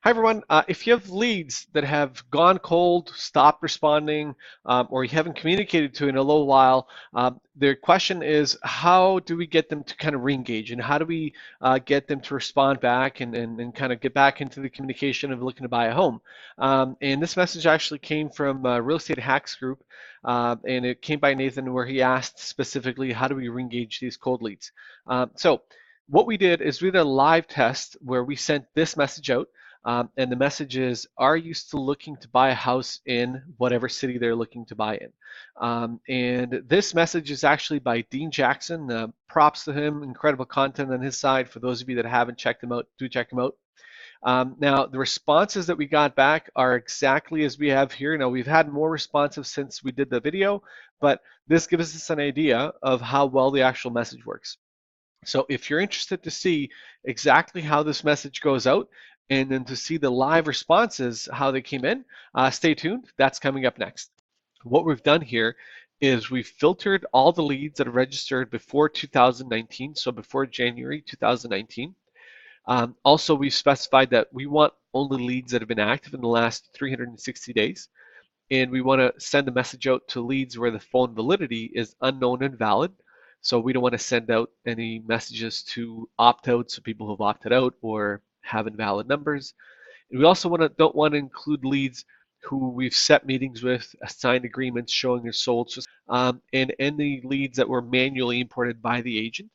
Hi everyone. If you have leads that have gone cold, stopped responding, or you haven't communicated to in a little while, their question is how do we get them to kind of re-engage and how do we get them to respond back and kind of get back into the communication of looking to buy a home? And this message actually came from Real Estate Hacks Group, and it came by Nathan where he asked specifically how do we re-engage these cold leads? So what we did is we did a live test where we sent this message out. And the message is, are you still looking to buy a house in whatever city they're looking to buy in? And this message is actually by Dean Jackson. Props to him, incredible content on his side. For those of you that haven't checked him out, do check him out. Now, the responses that we got back are exactly as we have here. Now, we've had more responsive since we did the video, but this gives us an idea of how well the actual message works. So if you're interested to see exactly how this message goes out and then to see the live responses, how they came in, stay tuned. That's coming up next. What we've done here is we've filtered all the leads that are registered before 2019, so before January 2019. Also, we've specified that we want only leads that have been active in the last 360 days. And we want to send a message out to leads where the phone validity is unknown and valid. So we don't want to send out any messages to opt-out, so people who've opted out or have invalid numbers. And we also don't want to include leads who we've set meetings with, assigned agreements showing they're sold, and any leads that were manually imported by the agent.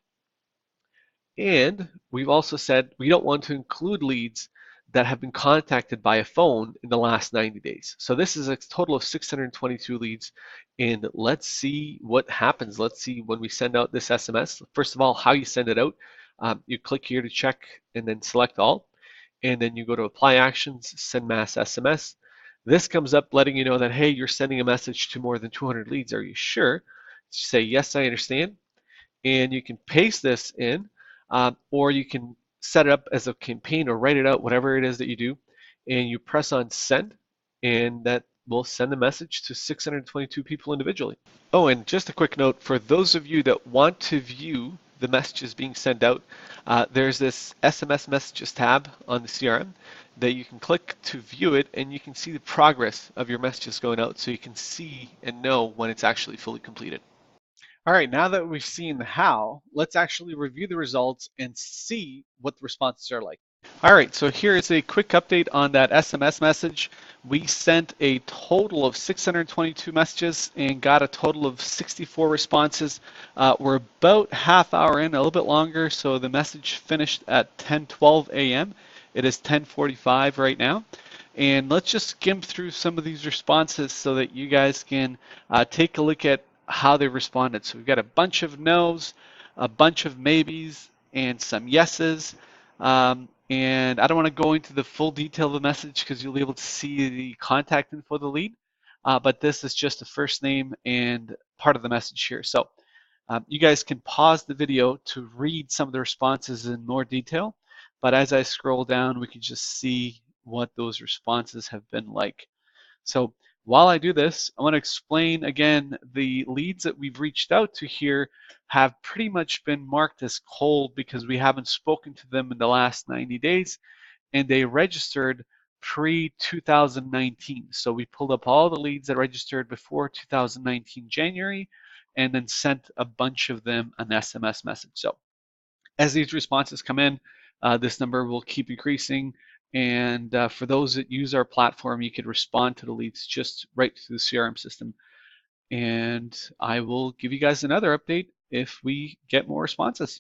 And we've also said we don't want to include leads that have been contacted by a phone in the last 90 days. So this is a total of 622 leads. And let's see what happens. Let's see when we send out this SMS. First of all, how you send it out. You click here to check and then select all. And then you go to apply actions, send mass SMS. This comes up letting you know that, hey, you're sending a message to more than 200 leads. Are you sure? Say, yes, I understand. And you can paste this in, or you can set it up as a campaign or write it out, whatever it is that you do, and you press on send, and that will send the message to 622 people individually. Oh, and just a quick note, for those of you that want to view the messages being sent out, there's this SMS messages tab on the CRM that you can click to view it, and you can see the progress of your messages going out, so you can see and know when it's actually fully completed. All right, now that we've seen the how, let's actually review the results and see what the responses are like. All right, so here is a quick update on that SMS message. We sent a total of 622 messages and got a total of 64 responses. We're about half hour in, a little bit longer, so the message finished at 10:12 a.m. It is 10:45 right now. And let's just skim through some of these responses so that you guys can take a look at how they responded. So we've got a bunch of no's, a bunch of maybes, and some yeses. And I don't want to go into the full detail of the message because you'll be able to see the contact info of the lead. But this is just the first name and part of the message here. So you guys can pause the video to read some of the responses in more detail. But as I scroll down, we can just see what those responses have been like. So while I do this, I want to explain again the leads that we've reached out to here have pretty much been marked as cold because we haven't spoken to them in the last 90 days and they registered pre-2019. So we pulled up all the leads that registered before 2019 January and then sent a bunch of them an SMS message. So as these responses come in, this number will keep increasing. And for those that use our platform, you could respond to the leads just right through the CRM system. And I will give you guys another update if we get more responses.